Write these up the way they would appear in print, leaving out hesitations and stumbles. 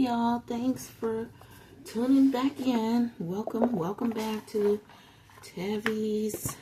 y'all. Thanks for tuning back in. Welcome back to Tavi's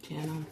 channel.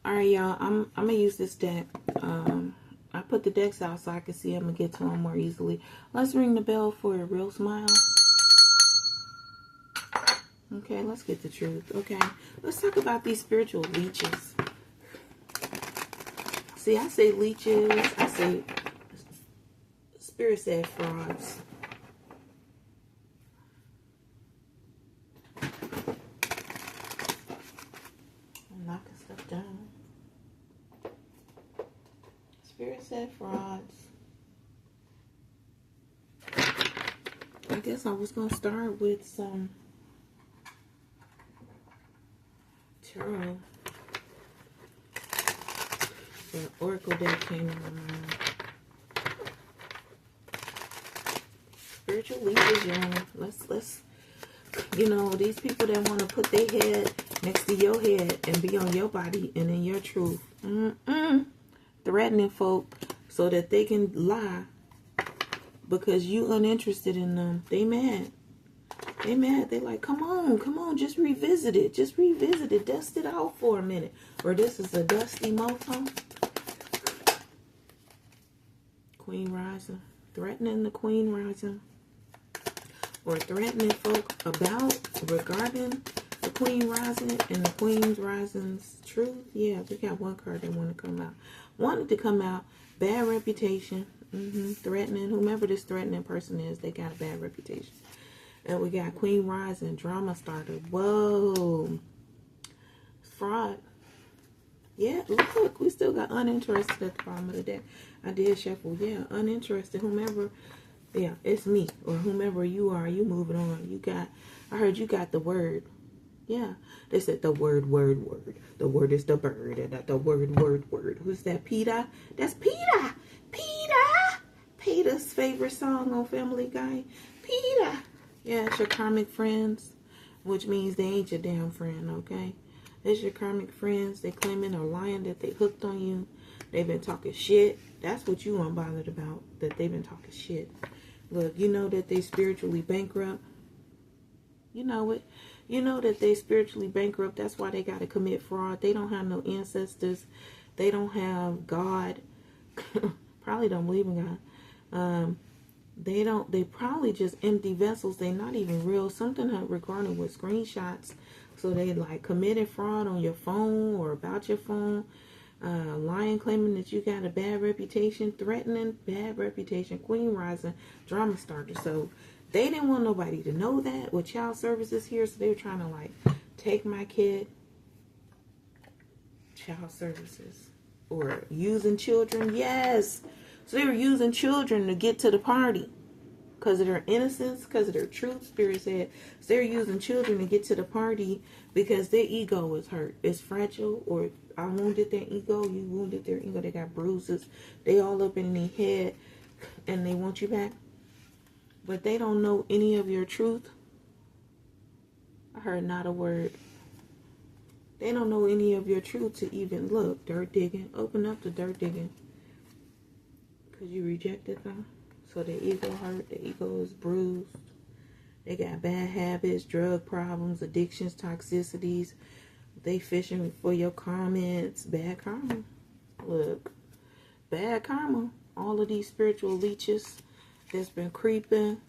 Alright, y'all. I'm gonna use this deck. I put the decks out so I can see them and get to them more easily. Let's ring the bell for a real smile. Okay, let's get the truth. Okay, let's talk about these spiritual leeches. See, I say leeches. I say spirit said frauds. I'm knocking stuff down. Spirit said frauds. I guess I was going to start with some tarot. The oracle deck came in my mind. Spiritual leaders, y'all. Let's, you know, these people that want to put their head next to your head and be on your body and in your truth. Threatening folk so that they can lie because you uninterested in them. They mad. They mad. They like, come on, just revisit it. Just revisit it. Dust it out for a minute. Or this is a dusty mofo. Queen rising. Threatening the queen rising. Or threatening folk regarding the queen rising and the queen's rising's truth. Yeah, we got one card that wanted to come out. Bad reputation. Threatening. Whomever this threatening person is, they got a bad reputation. And we got queen rising, drama starter. Whoa. Fraud. Yeah, look, we still got uninterested at the bottom of the deck. I did shuffle. Yeah, uninterested. Whomever, yeah, it's me. Or whomever you are, you moving on. I heard you got the word. Yeah, they said the word. The word is the bird. And the word. Who's that, Peter? That's Peter. Peter's favorite song on Family Guy. Peter. Yeah, it's your karmic friends, which means they ain't your damn friend, okay? It's your karmic friends. They claiming or lying that they hooked on you. They've been talking shit. That's what you unbothered about, that they've been talking shit. Look, you know that they spiritually bankrupt. You know it. You know that they spiritually bankrupt. That's why they got to commit fraud. They don't have no ancestors. They don't have God. Probably don't believe in God. They probably just empty vessels. They're not even real. Something regarding with screenshots. So they like committed fraud on your phone or about your phone. Lying, claiming that you got a bad reputation. Threatening, bad reputation. Queen rising, drama starter. So they didn't want nobody to know that with child services here. So they were trying to like take my kid. Child services. Or using children. Yes. So they were using children to get to the party. Because of their innocence, because of their truth, Spirit said. So they're using children to get to the party because their ego is hurt. It's fragile. Or I wounded their ego. You wounded their ego. They got bruises. They all up in their head. And they want you back. But they don't know any of your truth. I heard not a word. They don't know any of your truth to even look. Dirt digging. Open up the dirt digging. Because you rejected them. So their ego hurt. Their ego is bruised. They got bad habits, drug problems, addictions, toxicities. They fishing for your comments. Bad karma. Look. Bad karma. All of these spiritual leeches that's been creeping.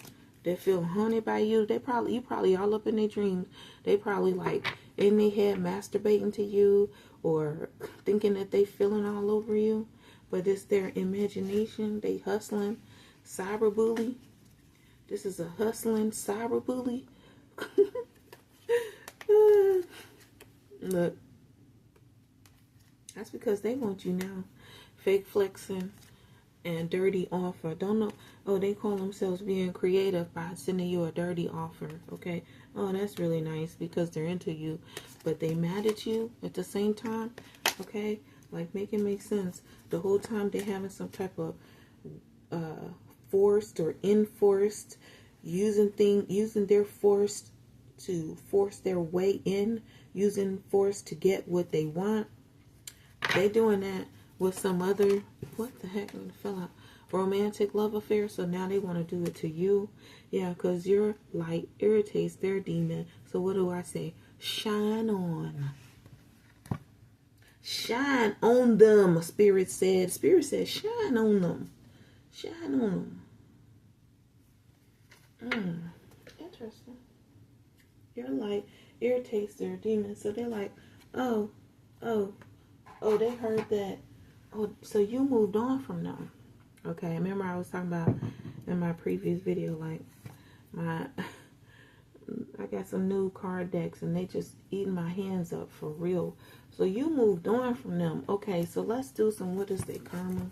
They feel haunted by you. You probably all up in their dreams. They probably like in their head masturbating to you. Or thinking that they feeling all over you. But it's their imagination. They hustling. Cyberbully. This is a hustling cyberbully. Look. That's because they want you now. Fake flexing and dirty offer. Don't know. Oh, they call themselves being creative by sending you a dirty offer. Okay. Oh, that's really nice because they're into you. But they mad at you at the same time. Okay. Like, make it make sense. The whole time they're having some type of forced or enforced, using their force to force their way in, using force to get what they want. They doing that with some other, what the heck, it fell out, romantic love affair. So now they want to do it to you. Yeah, because your light irritates their demon. So what do I say? Shine on. Shine on them, Spirit said. Spirit said, shine on them. Shine on them. Interesting. Your light irritates their demons. So they're like, oh, they heard that. Oh, so you moved on from them. Okay, remember I was talking about in my previous video, like, I got some new card decks and they just eating my hands up for real. So you moved on from them. Okay, so let's do some, what is their karma?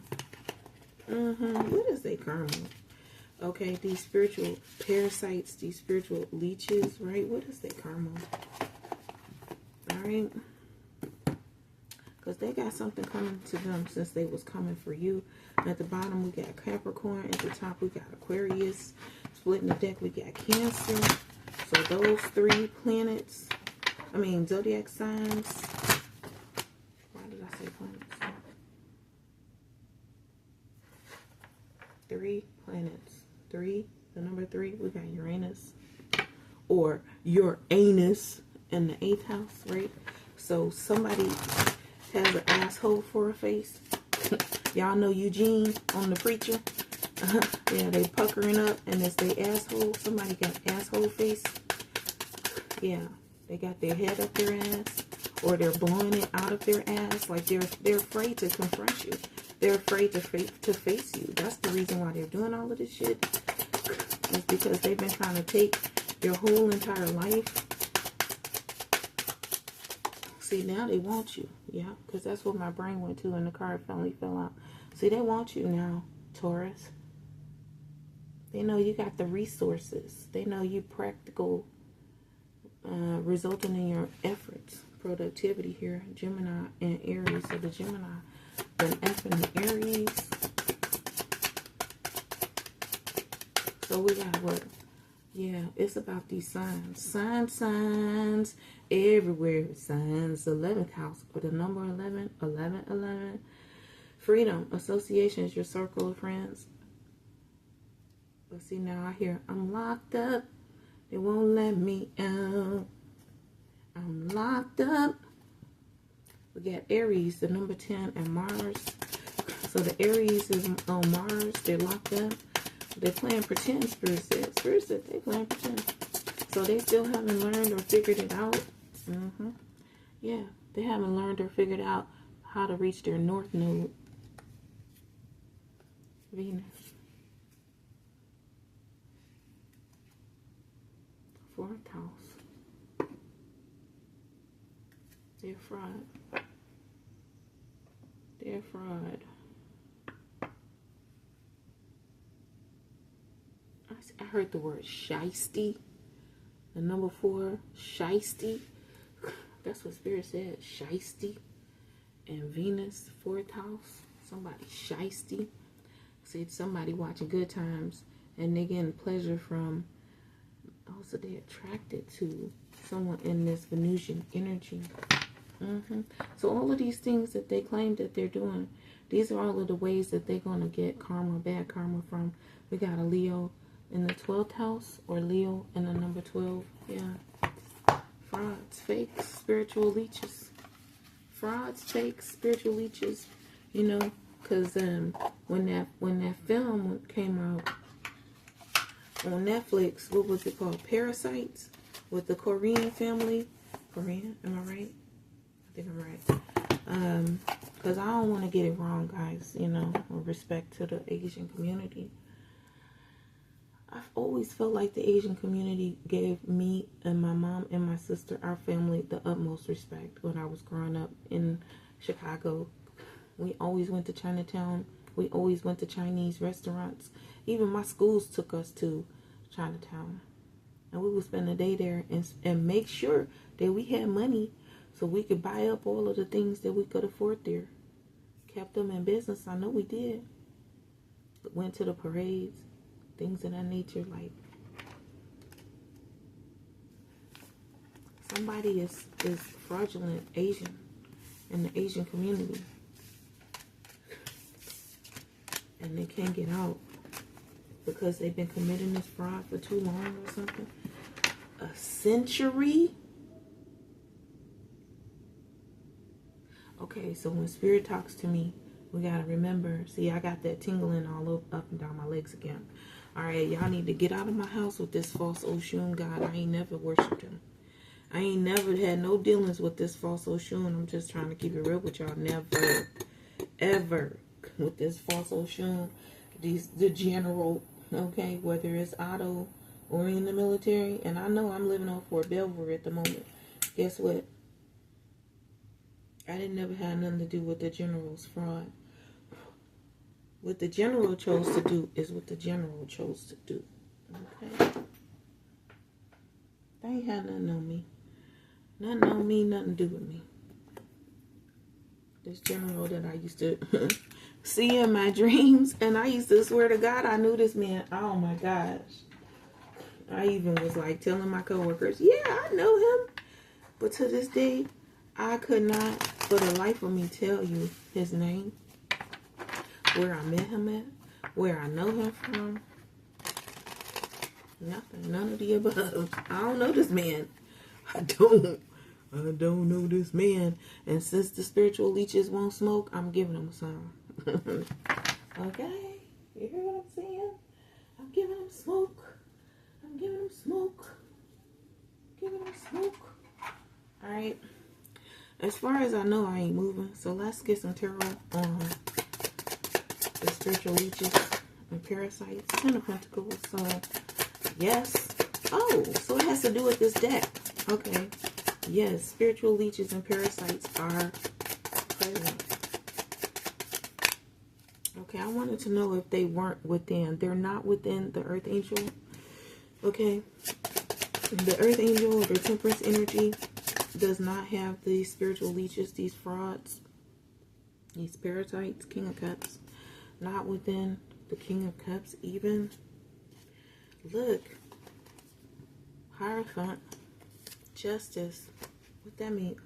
What is their karma? Okay, these spiritual parasites, these spiritual leeches, right? What is their karma? Alright? Because they got something coming to them since they was coming for you. At the bottom, we got Capricorn. At the top, we got Aquarius. Splitting the deck, we got Cancer. So those three planets, zodiac signs. Why did I say planets? 3 planets. 3, the number 3, we got Uranus. Or Uranus in the 8th house, right? So somebody has an asshole for a face. Y'all know Eugene on The Preacher. Yeah, they puckering up and it's their asshole. Somebody got asshole face. Yeah, they got their head up their ass, or they're blowing it out of their ass. Like they're afraid to confront you. They're afraid to face you. That's the reason why they're doing all of this shit. It's because they've been trying to take your whole entire life. See, now they want you. Yeah, because that's what my brain went to and the card finally fell out. See, they want you now, Taurus. They know you got the resources. They know you practical, resulting in your efforts. Productivity here, Gemini and Aries. So the Gemini been effing the Aries. So we got what? Yeah, it's about these signs. Signs everywhere. Signs. 11th house with the number 11. 11. Freedom. Association is your circle of friends. Let's see now. I hear, I'm locked up. They won't let me out. I'm locked up. We got Aries, the number 10, and Mars. So the Aries is on Mars. They're locked up. They're playing pretend, Spirit said. Spirit said they playing pretend. So they still haven't learned or figured it out. Yeah, they haven't learned or figured out how to reach their north node. Venus. 4th house. They're fraud. They're fraud. I heard the word shiesty. The number 4, shiesty. That's what Spirit said, shiesty. And Venus, 4th house. Somebody shiesty. See, somebody watching Good Times and they getting pleasure from. Also, they're attracted to someone in this Venusian energy. So all of these things that they claim that they're doing, these are all of the ways that they're going to get karma, bad karma from. We got a Leo in the 12th house, or Leo in the number 12. Yeah. Frauds, fakes, spiritual leeches. Frauds, fakes, spiritual leeches. You know, because when that film came out on Netflix, what was it called? Parasite, with the Korean family. Korean, am I right? I think I'm right. Because I don't want to get it wrong, guys, you know, with respect to the Asian community. I've always felt like the Asian community gave me and my mom and my sister, our family, the utmost respect when I was growing up in Chicago. We always went to Chinatown. We always went to Chinese restaurants. Even my schools took us to Chinatown. And we would spend a day there and make sure that we had money so we could buy up all of the things that we could afford there. Kept them in business. I know we did. Went to the parades. Things of that nature. Like, somebody is fraudulent Asian in the Asian community. and they can't get out because they've been committing this fraud for too long or something. A century? Okay, so when Spirit talks to me, we gotta remember. See, I got that tingling all up and down my legs again. Alright, y'all need to get out of my house with this false Oshun God. I ain't never worshipped him. I ain't never had no dealings with this false Oshun. I'm just trying to keep it real with y'all. Never, ever with this false Oshun. The general, okay, whether it's Otto or in the military. And I know I'm living on Fort Belvoir at the moment. Guess what? I didn't never have nothing to do with the general's fraud. What the general chose to do is what the general chose to do. Okay? They ain't had nothing on me. Nothing on me, nothing to do with me. This general that I used to see in my dreams, and I used to swear to God I knew this man. Oh my gosh. I even was like telling my coworkers, yeah, I know him. But to this day, I could not for the life of me tell you his name, where I met him at, where I know him from. Nothing. None of the above. I don't know this man. I don't know this man. And since the spiritual leeches won't smoke, I'm giving them some. Okay? You hear what I'm saying? I'm giving them smoke. I'm giving them smoke. Giving them smoke. Alright. As far as I know, I ain't moving. So let's get some tarot on the spiritual leeches and parasites. Ten of Pentacles. So, yes. Oh, so it has to do with this deck. Okay. Yes, spiritual leeches and parasites are present. Okay, I wanted to know if they weren't within. They're not within the Earth Angel. Okay. The Earth Angel, or the Temperance energy, does not have these spiritual leeches, these frauds, these parasites. King of Cups. Not within the King of Cups even. Look. Hierophant. Justice. What that mean?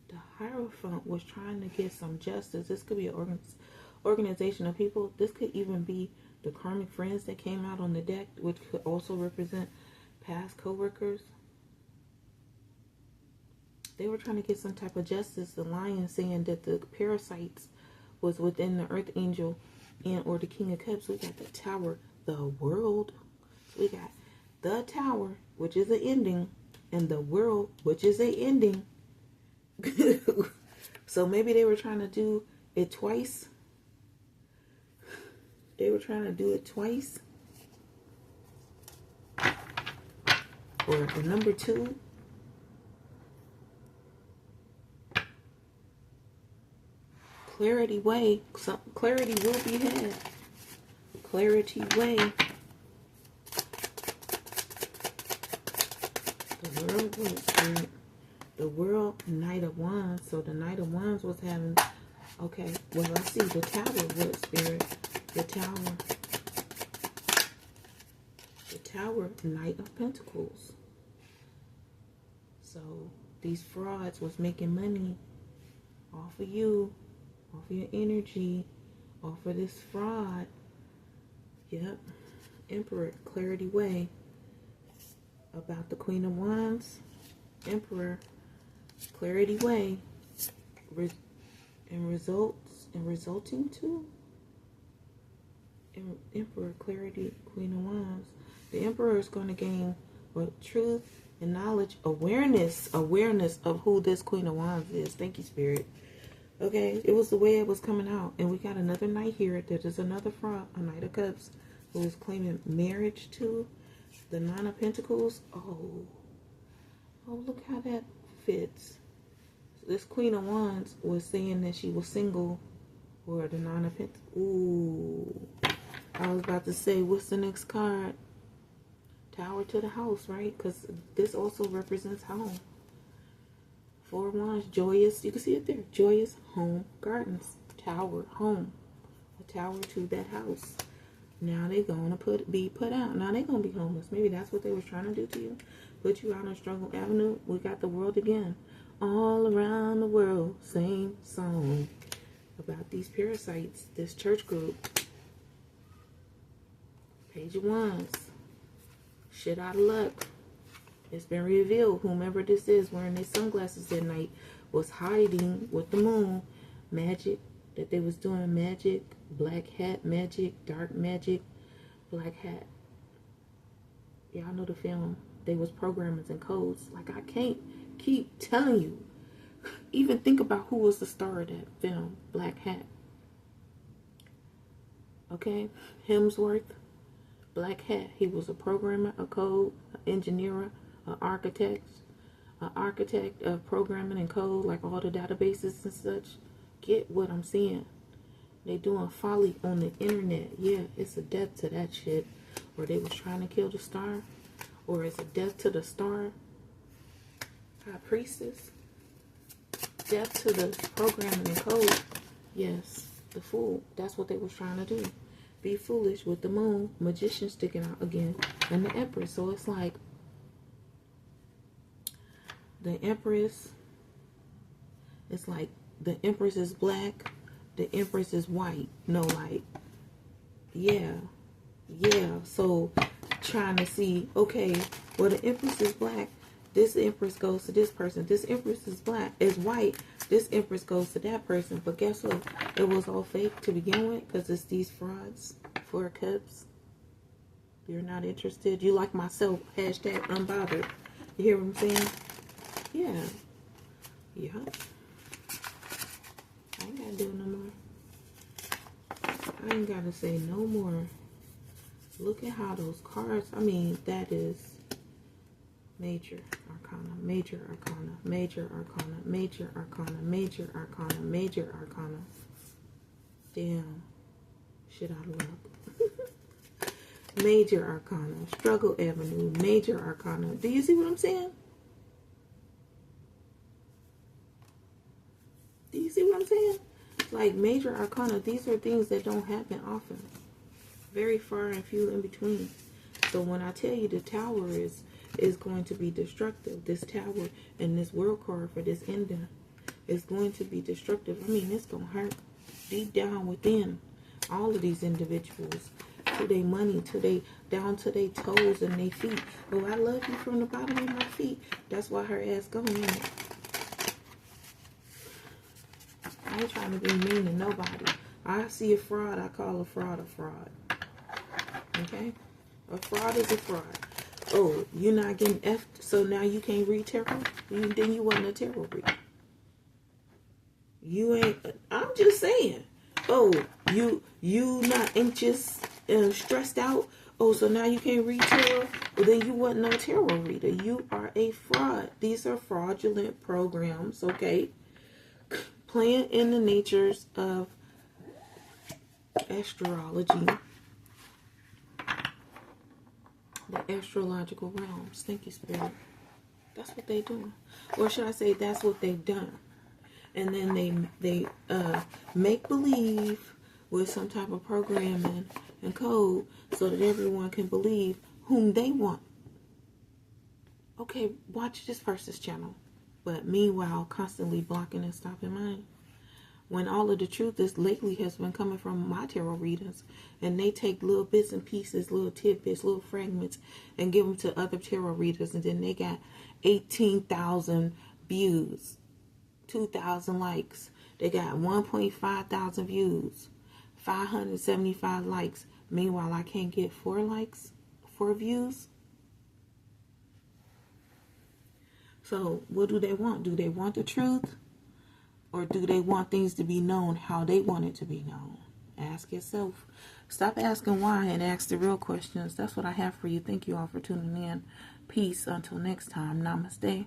The Hierophant was trying to get some justice. This could be an organization of people. This could even be the karmic friends that came out on the deck, which could also represent past co-workers. They were trying to get some type of justice. The Lion saying that the parasites was within the Earth Angel and or the King of Cups. We got the Tower, the World. So we got the Tower, which is an ending, and the World, which is an ending. So maybe they were trying to do it twice. They were trying to do it twice. Or the number 2. Clarity way. Some clarity will be had. Clarity way. The World was Spirit. The World, Knight of Wands. So the Knight of Wands was having. Okay. Well, let's see. The Tower was Spirit. The Tower. The Tower, Knight of Pentacles. So these frauds was making money off of you. Off of your energy, off of this fraud. Yep. Emperor, clarity way. About the Queen of Wands. Emperor, clarity way. And resulting to. Emperor, clarity, Queen of Wands. The Emperor is going to gain truth and knowledge, awareness of who this Queen of Wands is. Thank you, Spirit. Okay, it was the way it was coming out. And we got another knight here. That is another fraud, a Knight of Cups, who is claiming marriage to the Nine of Pentacles. Oh, look how that fits. So this Queen of Wands was saying that she was single, or the Nine of Pentacles. Ooh, I was about to say, what's the next card? Tower to the house, right? Because this also represents home. 4 of Wands, joyous, you can see it there, joyous home gardens, tower, home, a tower to that house. Now they're going to be put out. Now they're going to be homeless. Maybe that's what they was trying to do to you. Put you out on Struggle Avenue. We got the world again. All around the world, same song about these parasites, this church group. Page of Wands. Shit out of luck. It's been revealed whomever this is wearing their sunglasses at night was hiding with the moon. Magic, that they was doing magic, black hat magic, dark magic, black hat. Y'all know the film. They was programmers and codes. Like, I can't keep telling you. Even think about who was the star of that film, Black Hat. Okay? Hemsworth, Black Hat. He was a programmer, a code, an engineer, an architect of programming and code, like all the databases and such. Get what I'm saying? They doing folly on the internet. Yeah, it's a death to that shit. Or they was trying to kill the star. Or it's a death to the star. High priestess. Death to the programming and code. Yes, the fool. That's what they was trying to do. Be foolish with the moon. Magician sticking out again. And the empress. So it's like the empress. It's like the empress is black. The empress is white. No, like, yeah. So trying to see, okay, well, the empress is black. This empress goes to this person. This empress is black, is white. This empress goes to that person. But guess what? It was all fake to begin with, because it's these frauds. 4 cups. You're not interested. You like myself. Hashtag unbothered. You hear what I'm saying? Yeah. I ain't gotta do no more. I ain't gotta say no more. Look at how those cards, I mean, that is major arcana, major arcana, major arcana, major arcana, major arcana, major arcana. Damn. Shit out of luck. Major arcana, Struggle Avenue, major arcana. Do you see what I'm saying? Do you see what I'm saying? Like, major arcana, these are things that don't happen often. Very far and few in between. So when I tell you the tower is going to be destructive, this tower and this world card for this ending is going to be destructive. I mean, it's going to hurt deep down within all of these individuals. To their money, down to their toes and their feet. Oh, I love you from the bottom of my feet. That's why her ass going in. I ain't trying to be mean to nobody. I see a fraud, I call a fraud a fraud. Okay? A fraud is a fraud. Oh, you're not getting effed, so now you can't read tarot? Then you wasn't a tarot reader. You ain't, I'm just saying. Oh, you not anxious and stressed out? Oh, so now you can't read tarot? Well, then you wasn't no tarot reader. You are a fraud. These are fraudulent programs, okay? Playing in the natures of astrology, the astrological realms. Thank you, Spirit. That's what they do. Or should I say that's what they've done. And then they make believe with some type of programming and code so that everyone can believe whom they want. Okay, watch this person's channel. But meanwhile, constantly blocking and stopping mine. When all of the truth is lately has been coming from my tarot readers. And they take little bits and pieces, little tidbits, little fragments, and give them to other tarot readers. And then they got 18,000 views, 2,000 likes. They got 1.5 thousand views, 575 likes. Meanwhile, I can't get 4 likes, 4 views. So what do they want? Do they want the truth? Or do they want things to be known how they want it to be known? Ask yourself. Stop asking why and ask the real questions. That's what I have for you. Thank you all for tuning in. Peace. Until next time. Namaste.